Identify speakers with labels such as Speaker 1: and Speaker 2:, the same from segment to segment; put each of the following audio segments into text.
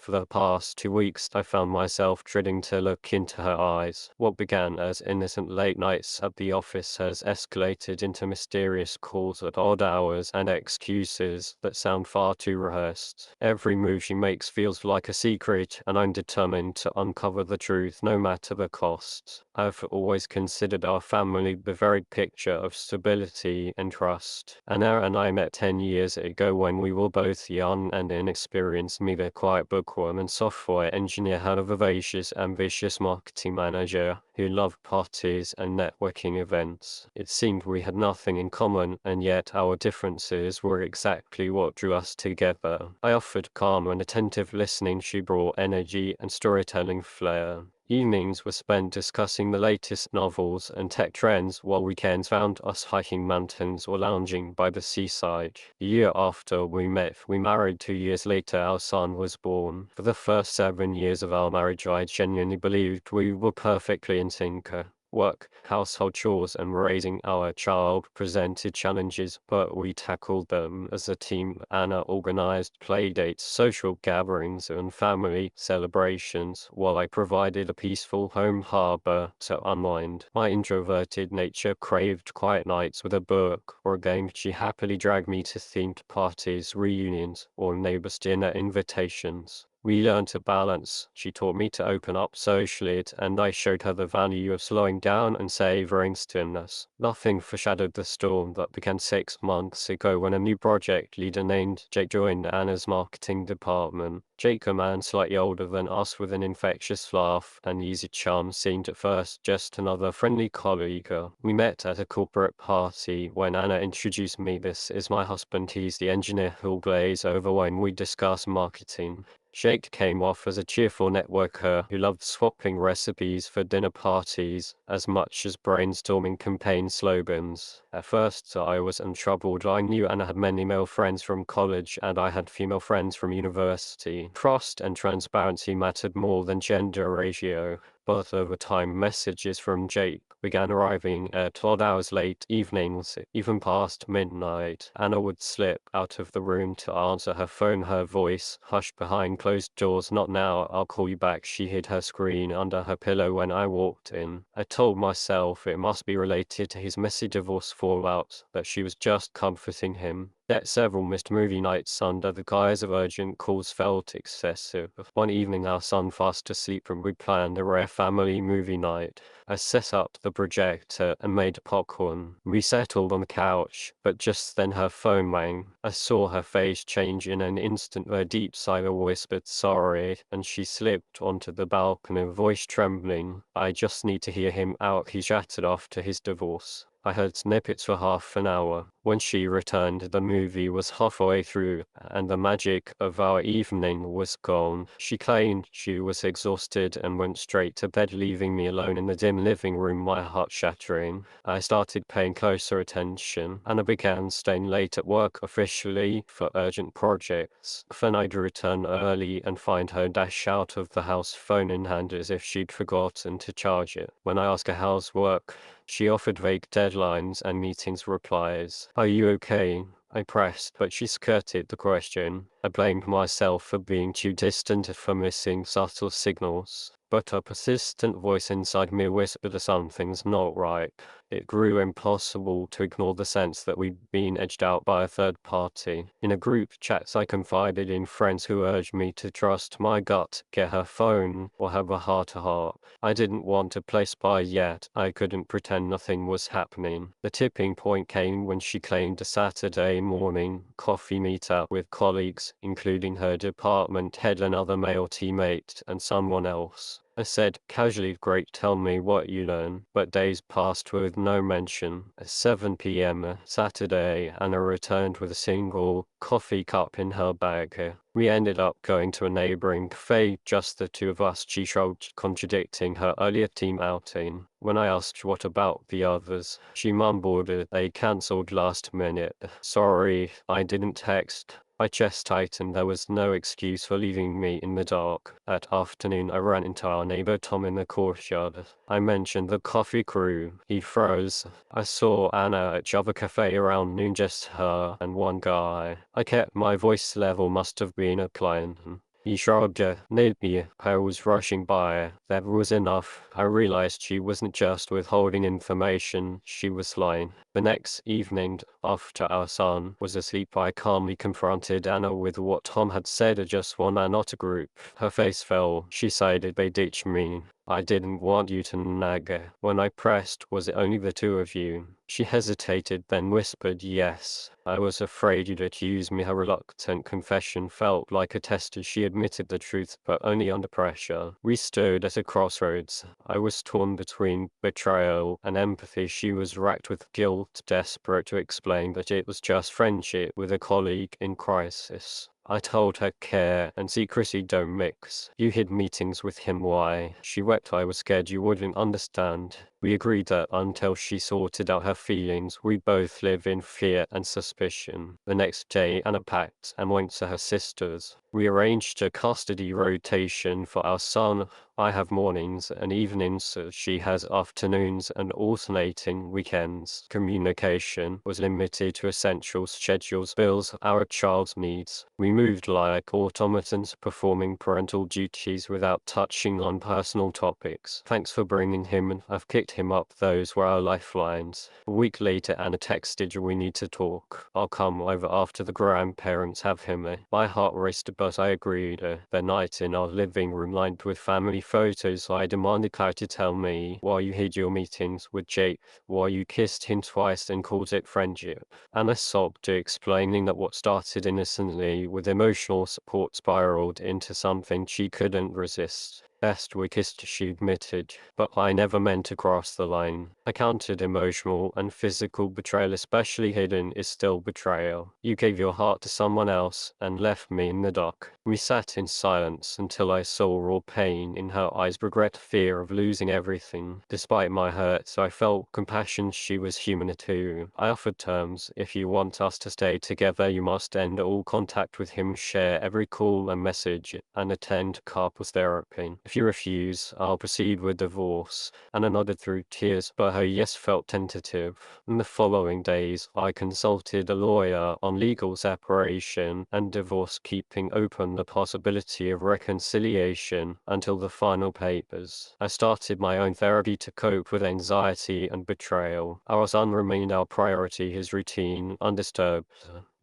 Speaker 1: For the past 2 weeks, I found myself dreading to look into her eyes. What began as innocent late nights at the office has escalated into mysterious calls at odd hours and excuses that sound far too rehearsed. Every move she makes feels like a secret, and I'm determined to uncover the truth no matter the cost. I've always considered our family the very picture of stability and trust. Anna and I met 10 years ago when we were both young and inexperienced. Me, the quiet bookworm and software engineer, had a vivacious, ambitious marketing manager who loved parties and networking events. It seemed we had nothing in common, and yet our differences were exactly what drew us together. I offered calm and attentive listening. She brought energy and storytelling flair. Evenings were spent discussing the latest novels and tech trends, while weekends found us hiking mountains or lounging by the seaside. A year after we met, we married. 2 years later, our son was born. For the first 7 years of our marriage, I genuinely believed we were perfectly in sync. Work, household chores, and raising our child presented challenges, but we tackled them as a team. Anna organized playdates, social gatherings, and family celebrations, while I provided a peaceful home harbor to unwind. My introverted nature craved quiet nights with a book or a game. She happily dragged me to themed parties, reunions, or neighbors' dinner invitations. We learned to balance. She taught me to open up socially, and I showed her the value of slowing down and savoring stillness. Nothing foreshadowed the storm that began 6 months ago when a new project leader named Jake joined Anna's marketing department. Jake, a man slightly older than us with an infectious laugh and easy charm, seemed at first just another friendly colleague. We met at a corporate party when Anna introduced me. "This is my husband. He's the engineer who'll glaze over when we discuss marketing." Jake came off as a cheerful networker who loved swapping recipes for dinner parties as much as brainstorming campaign slogans. At first, I was untroubled. I knew Anna had many male friends from college, and I had female friends from university. Trust and transparency mattered more than gender ratio. But over time, messages from Jake began arriving at odd hours, late evenings, even past midnight. Anna would slip out of the room to answer her phone, her voice hushed behind closed doors. "Not now, I'll call you back." She hid her screen under her pillow when I walked in. I told myself it must be related to his messy divorce fallout, that she was just comforting him. Yet several missed movie nights under the guise of urgent calls felt excessive. One evening, our son fast asleep, and we planned a rare family movie night. I set up the projector and made popcorn. We settled on the couch, but just then her phone rang. I saw her face change in an instant. A deep sigh whispered sorry, and she slipped onto the balcony, voice trembling. "I just need to hear him out." He chatted off to his divorce. I heard snippets for half an hour. When she returned, the movie was halfway through, and the magic of our evening was gone. She claimed she was exhausted and went straight to bed, leaving me alone in the dim living room, my heart shattering. I started paying closer attention, and I began staying late at work, officially for urgent projects. Then I'd return early and find her dash out of the house, phone in hand, as if she'd forgotten to charge it. When I asked her how's work, she offered vague deadlines and meetings replies. "Are you okay?" I pressed, but she skirted the question. I blamed myself for being too distant, for missing subtle signals. But a persistent voice inside me whispered that something's not right. It grew impossible to ignore the sense that we'd been edged out by a third party. In a group chats, I confided in friends who urged me to trust my gut, get her phone, or have a heart-to-heart. I didn't want to play spy yet. I couldn't pretend nothing was happening. The tipping point came when she claimed a Saturday morning coffee meetup with colleagues, including her department head, another male teammate, and someone else. I said casually, "Great, tell me what you learn." But days passed with no mention. At 7 p.m. Saturday, Anna returned with a single coffee cup in her bag. We ended up going to a neighboring cafe, just the two of us. She shrugged, contradicting her earlier team outing. When I asked what about the others, she mumbled they cancelled last minute. "Sorry, I didn't text." My chest tightened. There was no excuse for leaving me in the dark. That afternoon, I ran into our neighbor Tom in the courtyard. I mentioned the coffee crew. He froze. "I saw Anna at Java Cafe around noon, just her and one guy." I kept my voice level. "Must have been a client." He shrugged. Maybe I was rushing by. That was enough. I realized she wasn't just withholding information, she was lying. The next evening, after our son was asleep, I calmly confronted Anna with what Tom had said, just one and not a group. Her face fell. She sighed. They ditched me. I didn't want you to nag. When I pressed, was it only the two of you? She hesitated, then whispered, yes. I was afraid you'd accuse me. Her reluctant confession felt like a test as she admitted the truth, but only under pressure. We stood at a crossroads. I was torn between betrayal and empathy. She was racked with guilt, desperate to explain that it was just friendship with a colleague in crisis. I told her care and secrecy don't mix. You hid meetings with him, why? She wept. I was scared you wouldn't understand. We agreed that until she sorted out her feelings, we both live in fear and suspicion. The next day, Anna packed and went to her sister's. We arranged a custody rotation for our son. I have mornings and evenings, she has afternoons and alternating weekends. Communication was limited to essential schedules, bills, our child's needs. We moved like automatons, performing parental duties without touching on personal topics. Thanks for bringing him in. I've kicked him up. Those were our lifelines. A week later, Anna texted, we need to talk. I'll come over after the grandparents have him. My heart raced, but I agreed. The night in our living room lined with family photos, I demanded her to tell me why you hid your meetings with Jake, why you kissed him twice and called it friendship. Anna sobbed, explaining that what started innocently with emotional support spiraled into something she couldn't resist. Best we kissed, she admitted, but I never meant to cross the line. I counted emotional and physical betrayal, especially hidden, is still betrayal. You gave your heart to someone else and left me in the dark. We sat in silence until I saw raw pain in her eyes, regret, fear of losing everything. Despite my hurts, I felt compassion. She was human too. I offered terms. If you want us to stay together, you must end all contact with him, share every call and message, and attend couples therapy. If you refuse, I'll proceed with divorce. Anna nodded through tears, but her yes felt tentative. In the following days, I consulted a lawyer on legal separation and divorce, keeping open the possibility of reconciliation until the final papers. I started my own therapy to cope with anxiety and betrayal. Our son remained our priority, his routine undisturbed.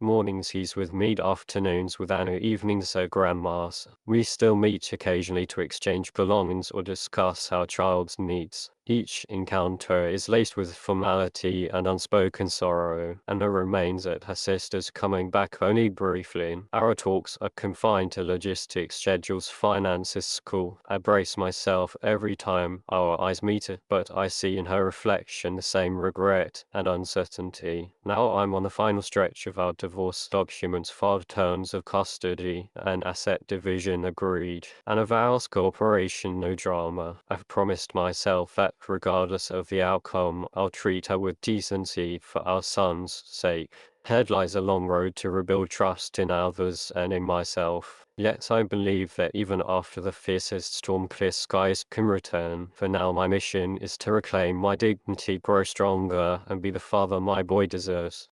Speaker 1: Mornings he's with me, afternoons with Anna, evenings at grandma's. We still meet occasionally to exchange belongings or discuss our child's needs. Each encounter is laced with formality and unspoken sorrow. Anna remains at her sister's, coming back only briefly. Our talks are confined to logistics, schedules, finances, school. I brace myself every time our eyes meet, but I see in her reflection the same regret and uncertainty. Now I'm on the final stretch of our divorce documents, 5 terms of custody and asset division agreed. Anna vows cooperation, no drama. I've promised myself that regardless of the outcome, I'll treat her with decency for our son's sake. Ahead lies a long road to rebuild trust in others and in myself. Yet I believe that even after the fiercest storm, clear skies can return. For now, my mission is to reclaim my dignity, grow stronger, and be the father my boy deserves.